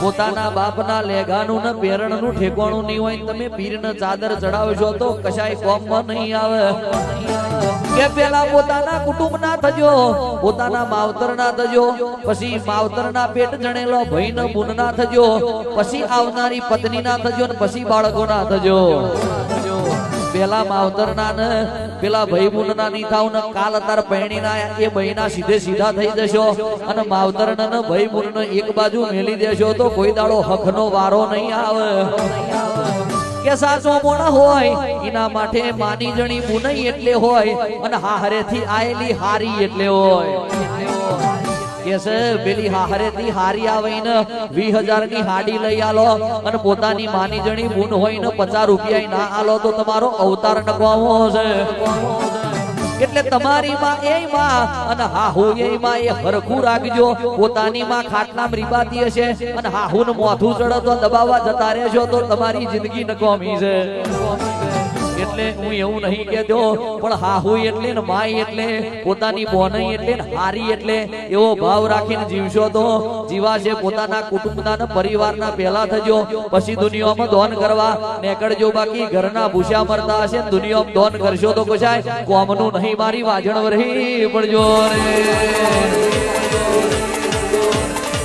પોતાના બાપના લેગાનું ને પેરણનું ઠેકાણું નહીં હોય તમે પીરને ચાદર ચડાવશો તો કશાય કોમમાં નહીં આવે કે પેલા પોતાના કુટુંબના થજો પોતાના માવતરના થજો પછી માવતરના પેટ જણેલો ભાઈના બુનના થજો પછી આવનારી પત્નીના થજો ને પછી બાળકોના થજો પેલા માવતરના ને પેલા ભાઈ બુનના ની થાવ ને કાલ અતાર પૈણીના એ ભાઈના સીધે સીધા થઈ જશો અને માવતરના ને ભાઈ બુનને એક બાજુ મેલી દેશો તો કોઈ દાડો હકનો વારો નહીં આવે કે સાચો મોણા હોય એના માટે માની જણી બુનઈ એટલે હોય અને હાહરેથી આયેલી હારી એટલે હોય કે છે પેલી હાહરેથી હારી આવે ને 20,000 ની હાડી લઈ આલો અને પોતાની માની જણી બુન હોય ને 50 રૂપિયા ના આલો તો તમારો અવતાર નકવામો છે એટલે તમારી માં એ માં અને હાહુ એ માં એ હરખું રાખજો પોતાની માં ખાટલામાં રીબાતી હશે અને હાહુ ને મોથું ચડતો દબાવવા જતા રહેશો તો તમારી જિંદગી નકામી છે એટલે હું એવું નહીં કહેતો પણ હાહુ એટલે ને માય એટલે પોતાની બોનઈ એટલે ને હારી એટલે એવો ભાવ રાખીને જીવશો તો જીવાશે પોતાના કુટુંબના ને પરિવારના પહેલા થજો પછી દુનિયામાં દોન કરવા નીકળજો બાકી ઘરના ભૂસા મરતા હશે ને દુનિયામાં દોન કરશો તો કશાય કોમનું નહીં મારી વાજણ વરહી પડજો રે